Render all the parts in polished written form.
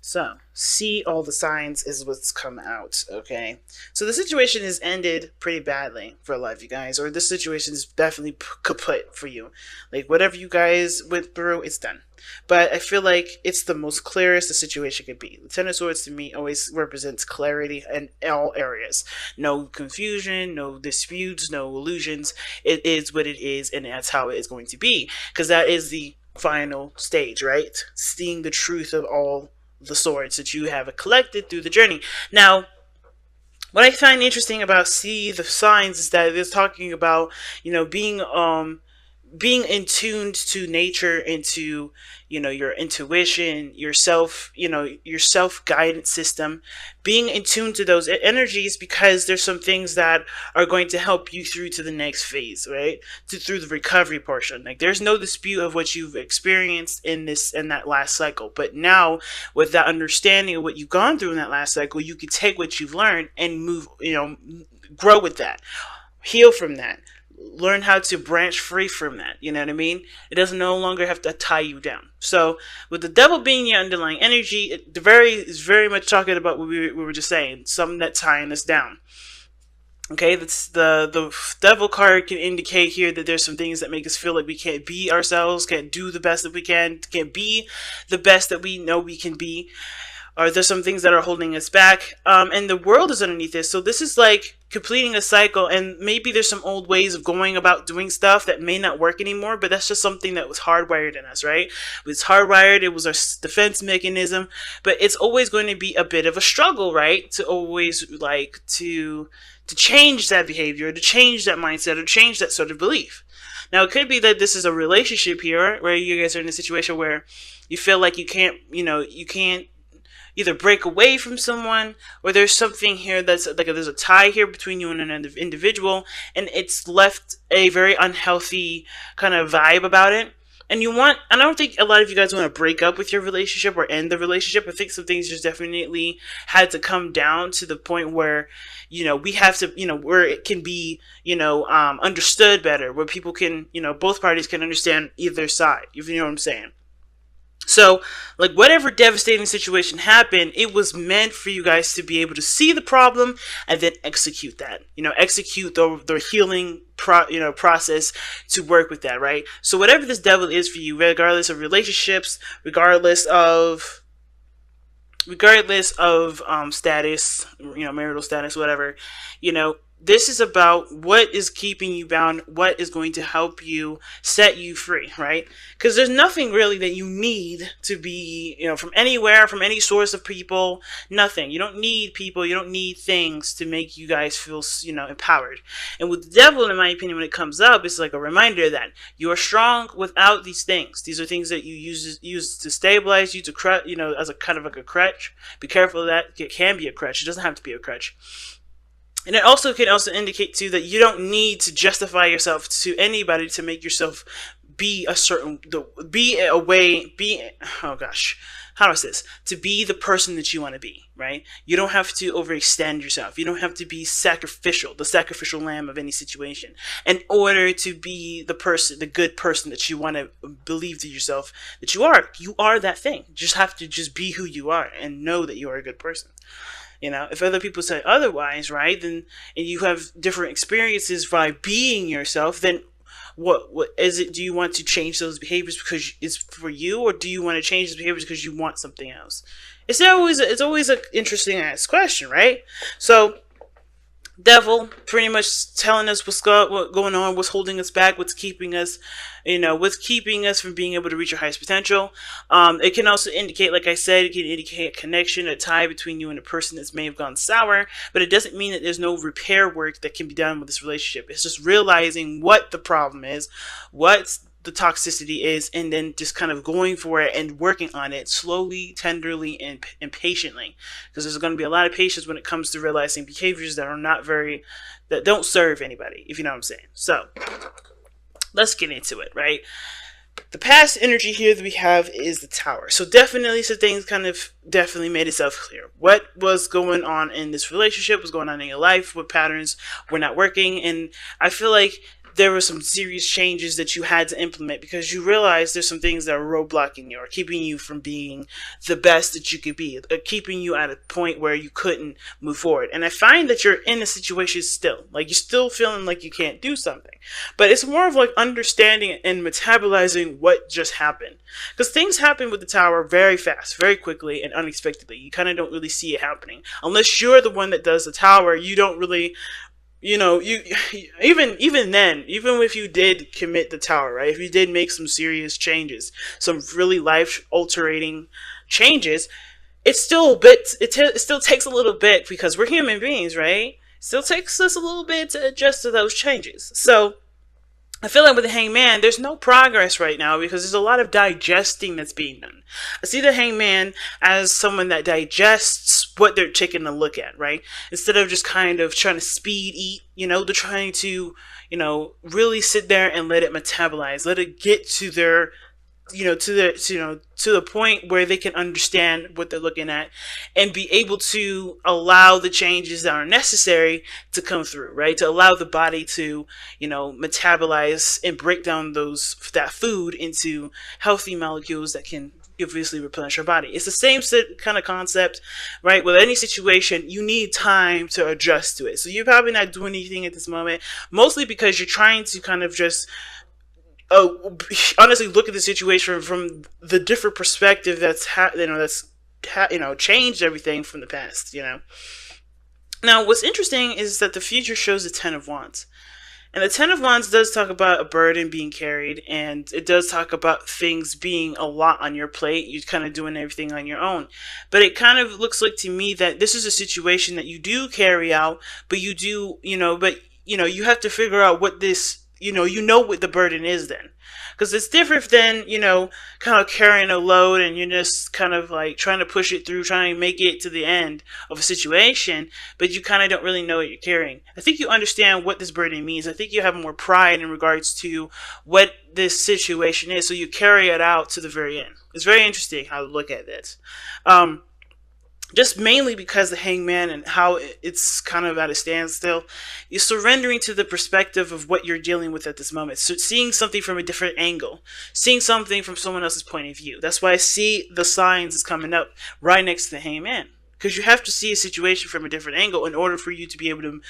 So, see all the signs is what's come out, okay? So, the situation has ended pretty badly for a lot of you guys, or this situation is definitely kaput for you. Like, whatever you guys went through, it's done. But I feel like it's the most clearest the situation could be. The Ten of Swords to me always represents clarity in all areas. No confusion, no disputes, no illusions. It is what it is, and that's how it is going to be. Because that is the final stage, right? Seeing the truth of all the swords that you have collected through the journey. Now, what I find interesting about see the signs is that it's talking about, being in tuned to nature, into your intuition, yourself, your self guidance system, being in tune to those energies, because there's some things that are going to help you through to the next phase, right? Through the recovery portion. Like, there's no dispute of what you've experienced in that last cycle, but now with that understanding of what you've gone through in that last cycle, you can take what you've learned and move, grow with that, heal from that, learn how to branch free from that. You know what I mean? It doesn't no longer have to tie you down. So with the devil being your underlying energy, is very much talking about what we were just saying, something that's tying us down. Okay, that's the devil card can indicate here that there's some things that make us feel like we can't be ourselves, can't do the best that we can't be the best that we know we can be, or there's some things that are holding us back, and the world is underneath this. So this is like completing a cycle, and maybe there's some old ways of going about doing stuff that may not work anymore, but that's just something that was hardwired in us, right? It was hardwired, it was our defense mechanism, but it's always going to be a bit of a struggle, right? To always like to change that behavior, to change that mindset, or change that sort of belief. Now, it could be that this is a relationship here where you guys are in a situation where you feel like you can't either break away from someone, or there's something here that's like there's a tie here between you and an individual, and it's left a very unhealthy kind of vibe about it. And I don't think a lot of you guys want to break up with your relationship or end the relationship. I think some things just definitely had to come down to the point where, we have to, where it can be, understood better, where people can, both parties can understand either side, if you know what I'm saying. So, like, whatever devastating situation happened, it was meant for you guys to be able to see the problem and then execute that. Execute the healing process to work with that, right? So, whatever this devil is for you, regardless of relationships, regardless of status, marital status, whatever, this is about what is keeping you bound, what is going to help you set you free, right? Because there's nothing really that you need to be, from anywhere, from any source of people, nothing. You don't need people, you don't need things to make you guys feel, empowered. And with the devil, in my opinion, when it comes up, it's like a reminder that you are strong without these things. These are things that you use to stabilize you, to as a kind of like a crutch. Be careful of that. It can be a crutch. It doesn't have to be a crutch. And it also can indicate too that you don't need to justify yourself to anybody to make yourself be a certain, oh gosh, how do I say this? To be the person that you want to be, right? You don't have to overextend yourself. You don't have to be the sacrificial lamb of any situation, in order to be the good person that you want to believe to yourself that you are. You are that thing. You just have to be who you are and know that you are a good person. If other people say otherwise, right, then, and you have different experiences by being yourself, then what is it? Do you want to change those behaviors because it's for you, or do you want to change those behaviors because you want something else? It's always an interesting ass question, right? So, devil pretty much telling us what's going on, what's holding us back, what's keeping us from being able to reach our highest potential. It can also indicate, like I said, it can indicate a connection, a tie between you and a person that may have gone sour, but it doesn't mean that there's no repair work that can be done with this relationship. It's just realizing what the problem is, what the toxicity is, and then just kind of going for it and working on it slowly, tenderly, and patiently. Because there's going to be a lot of patience when it comes to realizing behaviors that don't serve anybody, if you know what I'm saying. So, let's get into it, right? The past energy here that we have is the Tower. So definitely some things definitely made itself clear. What was going on in this relationship, what's going on in your life, what patterns were not working. And I feel like there were some serious changes that you had to implement because you realize there's some things that are roadblocking you or keeping you from being the best that you could be, keeping you at a point where you couldn't move forward. And I find that you're in a situation still, like you're still feeling like you can't do something, but it's more of like understanding and metabolizing what just happened, because things happen with the tower very fast, very quickly, and unexpectedly. You kind of don't really see it happening unless you're the one that does the tower. You don't really, you even then, even if you did commit the tower, right, if you did make some serious changes, some really life altering changes, it's still a bit, it still takes a little bit, because we're human beings, right? It still takes us a little bit to adjust to those changes. So I feel like with the hangman, there's no progress right now because there's a lot of digesting that's being done. I see the hangman as someone that digests what they're taking a look at, right? Instead of just kind of trying to speed eat, they're trying to, really sit there and let it metabolize, let it get to their, to the point where they can understand what they're looking at and be able to allow the changes that are necessary to come through, right? To allow the body to, metabolize and break down that food into healthy molecules that can obviously replenish our body. It's the same kind of concept, right? With any situation, you need time to adjust to it. So you're probably not doing anything at this moment, mostly because you're trying to kind of just honestly look at the situation from the different perspective that's changed everything from the past. Now what's interesting is that the future shows the Ten of Wands, and the Ten of Wands does talk about a burden being carried, and it does talk about things being a lot on your plate. You're kind of doing everything on your own, but it kind of looks like to me that this is a situation that you do carry out, but you do, you have to figure out what this, what the burden is then. Because it's different than, kind of carrying a load and you're just kind of like trying to push it through, trying to make it to the end of a situation, but you kind of don't really know what you're carrying. I think you understand what this burden means. I think you have more pride in regards to what this situation is, so you carry it out to the very end. It's very interesting how to look at this. Just mainly because the hangman and how it's kind of at a standstill, you're surrendering to the perspective of what you're dealing with at this moment. So seeing something from a different angle, seeing something from someone else's point of view. That's why I see the signs is coming up right next to the hangman. Because you have to see a situation from a different angle in order for you to be able to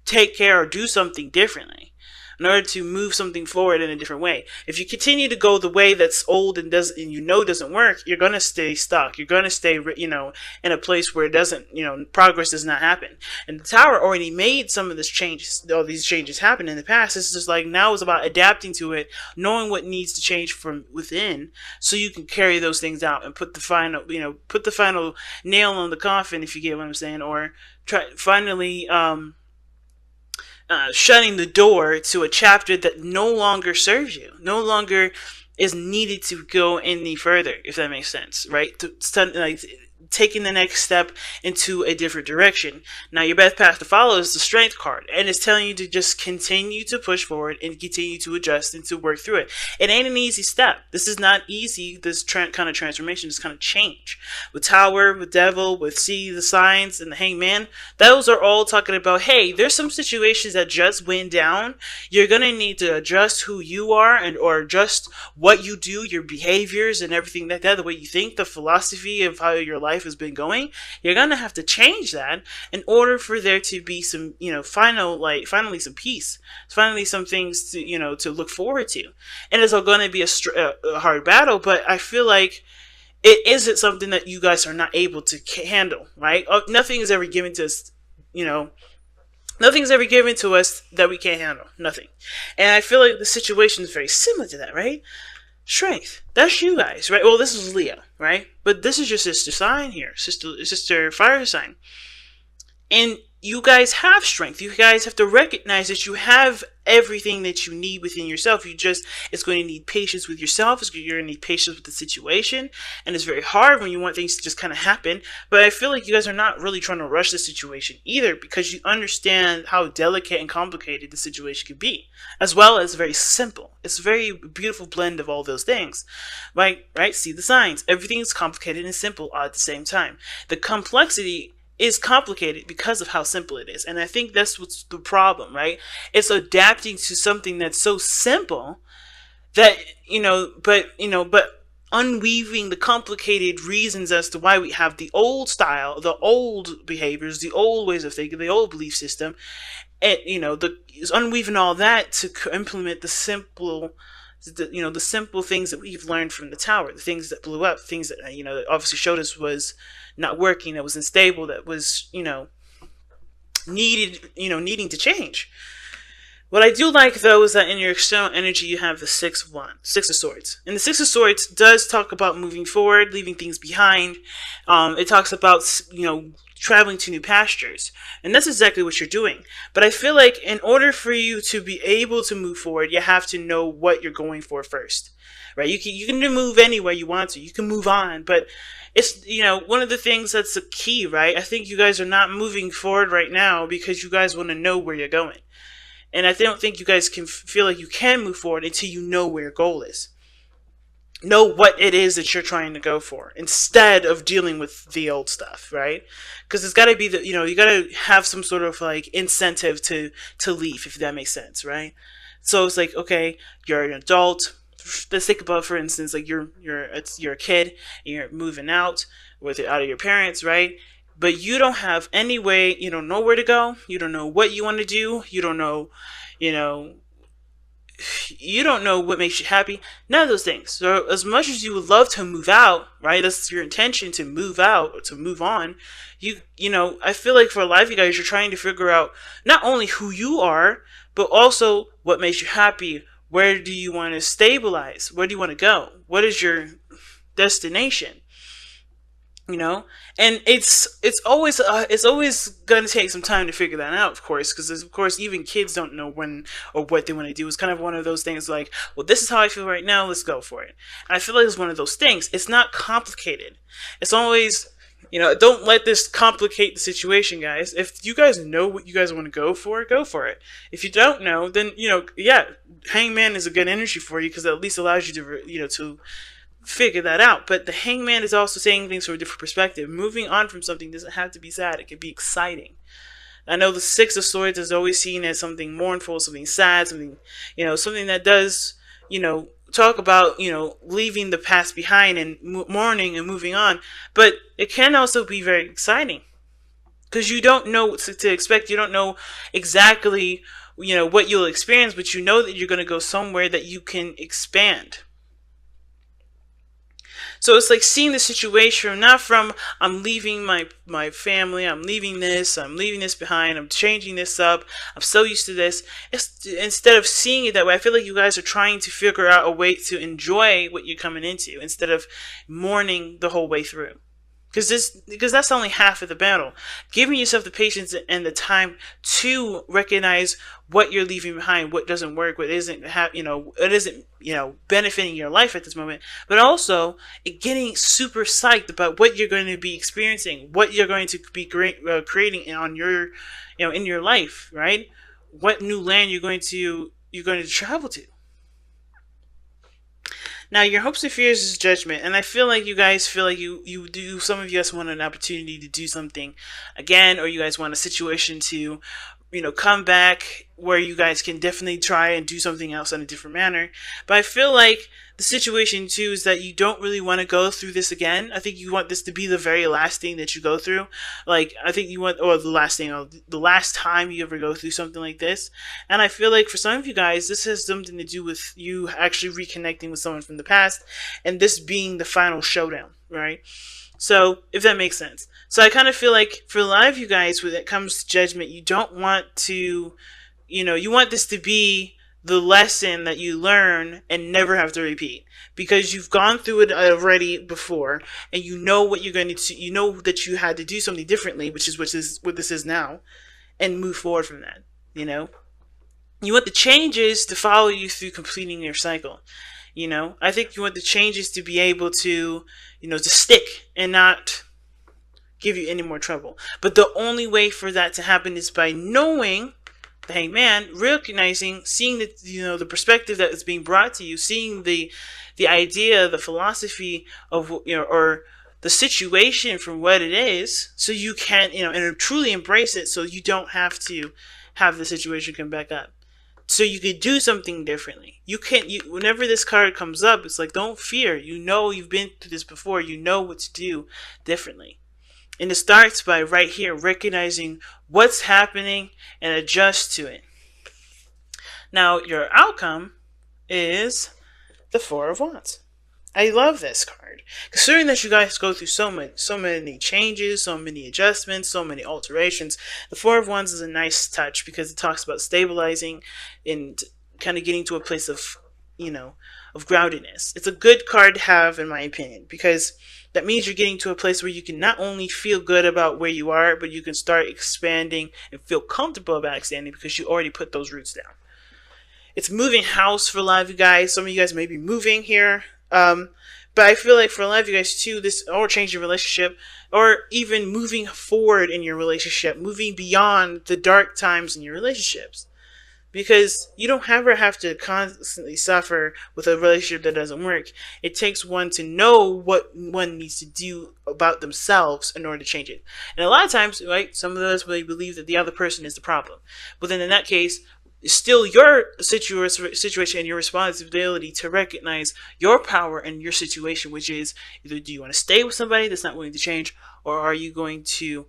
take care or do something differently, in order to move something forward in a different way. If you continue to go the way that's old and doesn't work, you're gonna stay stuck. You're gonna stay, in a place where it doesn't, progress does not happen. And the tower already made some of these changes happen in the past. It's just like now it's about adapting to it, knowing what needs to change from within, so you can carry those things out and put the final nail on the coffin, if you get what I'm saying, or finally shutting the door to a chapter that no longer serves you, no longer is needed to go any further, if that makes sense, right? Taking the next step into a different direction. Now your best path to follow is the Strength card, and it's telling you to just continue to push forward and continue to adjust and to work through it. It ain't an easy step. This is not easy, this kind of transformation, this kind of change. With Tower, with Devil, with See the Signs, and the Hangman, those are all talking about, hey, there's some situations that just went down. You're gonna need to adjust who you are or adjust what you do, your behaviors and everything like that, the way you think, the philosophy of how your life has been going. You're gonna have to change that in order for there to be some, finally some peace, finally some things to, to look forward to. And it's all gonna be a hard battle, but I feel like it isn't something that you guys are not able to handle, right? Nothing is ever given to us, nothing's ever given to us that we can't handle. Nothing. And I feel like the situation is very similar to that, right? Strength. That's you guys, right? Well, this is Leo, right? But this is your sister sign here, sister fire sign. And you guys have strength. You guys have to recognize that you have everything that you need within yourself. It's going to need patience with yourself. You're going to need patience with the situation. And it's very hard when you want things to just kind of happen. But I feel like you guys are not really trying to rush the situation either, because you understand how delicate and complicated the situation could be, as well as very simple. It's a very beautiful blend of all those things. Right? See the signs. Everything is complicated and simple all at the same time. The complexity is complicated because of how simple it is. And I think that's what's the problem, right? It's adapting to something that's so simple that, but unweaving the complicated reasons as to why we have the old style, the old behaviors, the old ways of thinking, the old belief system, and the is unweaving all that to implement the simple, the simple things that we've learned from the tower, the things that blew up, things that that obviously showed us was not working, that was unstable, that was needing to change. What I do like, though, is that in your external energy, you have the Six of Swords. And the Six of Swords does talk about moving forward, leaving things behind. It talks about, traveling to new pastures. And that's exactly what you're doing. But I feel like in order for you to be able to move forward, you have to know what you're going for first. Right? You can move anywhere you want to. You can move on. But it's, one of the things that's the key, right? I think you guys are not moving forward right now because you guys want to know where you're going. And I don't think you guys can feel like you can move forward until you know where your goal is. Know what it is that you're trying to go for instead of dealing with the old stuff, right? Because it's got to be you got to have some sort of like incentive to leave, if that makes sense, right? So it's like, okay, you're an adult. Let's think about, for instance, like you're a kid and you're moving out out of your parents, right? But you don't have any way, you don't know where to go, you don't know what you want to do, you don't know, you know, you don't know what makes you happy, none of those things. So as much as you would love to move out, right, that's your intention, to move out or to move on, I feel like for a lot of you guys, you're trying to figure out not only who you are, but also what makes you happy. Where do you want to stabilize? Where do you want to go? What is your destination? And it's always gonna take some time to figure that out, of course, because of course even kids don't know when or what they want to do. It's kind of one of those things like, well, this is how I feel right now, let's go for it. And I feel like it's one of those things. It's not complicated. It's always, don't let this complicate the situation, guys. If you guys know what you guys want to go for it. If you don't know, then yeah, Hangman is a good energy for you because it at least allows you to figure that out. But the Hangman is also saying things from a different perspective. Moving on from something doesn't have to be sad. It can be exciting. I know the Six of Swords is always seen as something mournful, something sad, something that does, talk about, leaving the past behind and mourning and moving on. But it can also be very exciting because you don't know what to expect. You don't know exactly, what you'll experience, but you know that you're going to go somewhere that you can expand. So it's like seeing the situation not from, I'm leaving my family, I'm leaving this behind, I'm changing this up, I'm so used to this. Instead of seeing it that way, I feel like you guys are trying to figure out a way to enjoy what you're coming into instead of mourning the whole way through. Because that's only half of the battle. Giving yourself the patience and the time to recognize what you're leaving behind, what doesn't work, what isn't benefiting your life at this moment, but also getting super psyched about what you're going to be experiencing, what you're going to be creating on your, in your life, right? What new land you're going to travel to. Now, your hopes and fears is judgment, and I feel like you guys feel like you do. Some of you guys want an opportunity to do something again, or you guys want a situation to, come back where you guys can definitely try and do something else in a different manner. But I feel like the situation too is that you don't really want to go through this again. I think you want this to be the very last thing that you go through. Like, I think you want, or the last thing, or the last time you ever go through something like this. And I feel like for some of you guys, this has something to do with you actually reconnecting with someone from the past, and this being the final showdown, right? So, if that makes sense. So I kind of feel like for a lot of you guys, when it comes to judgment, you don't want to, you want this to be the lesson that you learn and never have to repeat, because you've gone through it already before, and you know what you're going to, you know that you had to do something differently, which is what this is now, and move forward from that. You want the changes to follow you through completing your cycle. I think you want the changes to be able to, to stick and not give you any more trouble. But the only way for that to happen is by knowing the Hangman, recognizing, seeing the perspective that is being brought to you, seeing the idea, the philosophy of, or the situation for what it is, so you can, and truly embrace it, so you don't have to have the situation come back up. So you could do something differently. You can't. Whenever this card comes up, it's like, don't fear. You've been through this before. You know what to do differently. And it starts by right here recognizing what's happening and adjust to it. Now your outcome is the Four of Wands. I love this card. Considering that you guys go through so many changes, so many adjustments, so many alterations, the Four of Wands is a nice touch because it talks about stabilizing and kind of getting to a place of, of groundedness. It's a good card to have, in my opinion, because that means you're getting to a place where you can not only feel good about where you are, but you can start expanding and feel comfortable about expanding because you already put those roots down. It's moving house for a lot of you guys. Some of you guys may be moving here. But I feel like for a lot of you guys too, this, or changing your relationship, or even moving forward in your relationship, moving beyond the dark times in your relationships. Because you don't ever have to constantly suffer with a relationship that doesn't work. It takes one to know what one needs to do about themselves in order to change it. And a lot of times, right, some of us may believe that the other person is the problem. But then in that case, it's still your situation and your responsibility to recognize your power and your situation, which is either do you want to stay with somebody that's not willing to change, or are you going to,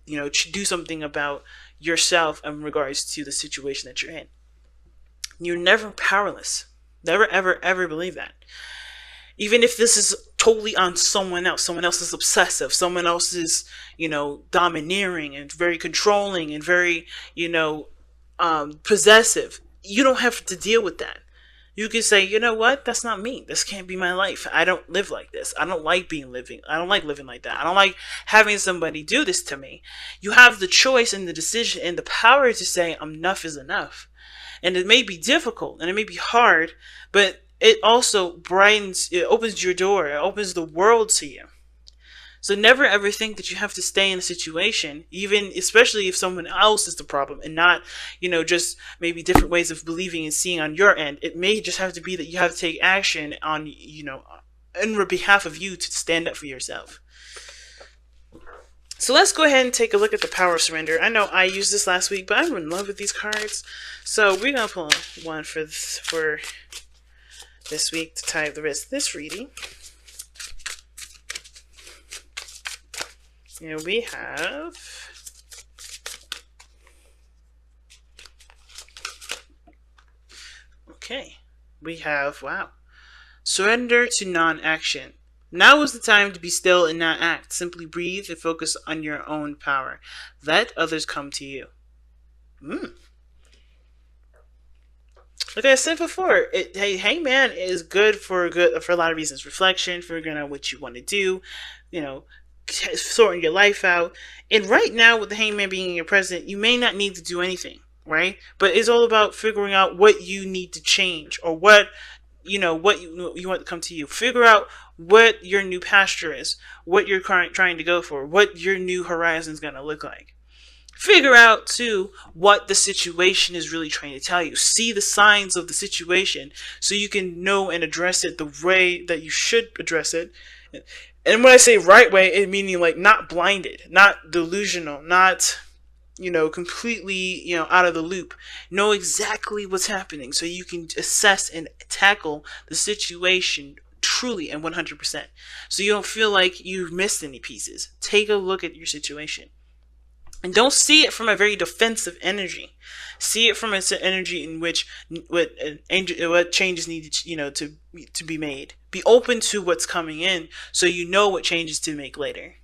do something about yourself in regards to the situation that you're in. You're never powerless. Never, ever, ever believe that. Even if this is totally on someone else is obsessive, someone else is, domineering and very controlling and very, possessive. You don't have to deal with that. You can say, you know what? That's not me. This can't be my life. I don't live like this. I don't like I don't like living like that. I don't like having somebody do this to me. You have the choice and the decision and the power to say enough is enough. And it may be difficult and it may be hard, but it also it opens your door. It opens the world to you. So never ever think that you have to stay in a situation, especially if someone else is the problem and not, just maybe different ways of believing and seeing on your end. It may just have to be that you have to take action on, in behalf of you to stand up for yourself. So let's go ahead and take a look at the power of surrender. I know I used this last week, but I'm in love with these cards. So we're going to pull one for this week to tie up the rest of this reading. Here we have wow. Surrender to non-action. Now is the time to be still and not act. Simply breathe and focus on your own power. Let others come to you. Like I said before, Hangman is good for a lot of reasons. Reflection, figuring out what you want to do, sorting your life out. And right now, with the Hangman being your president, you may not need to do anything, right? But it's all about figuring out what you need to change, or what you want to come to you. Figure out what your new pasture is, what you're trying to go for, what your new horizon is going to look like. Figure out, too, what the situation is really trying to tell you. See the signs of the situation so you can know and address it the way that you should address it. And when I say right way, it meaning like not blinded, not delusional, not, completely, out of the loop. Know exactly what's happening so you can assess and tackle the situation truly and 100%. So you don't feel like you've missed any pieces. Take a look at your situation. And don't see it from a very defensive energy. See it from an energy in which what changes need to be made. Be open to what's coming in so you know what changes to make later.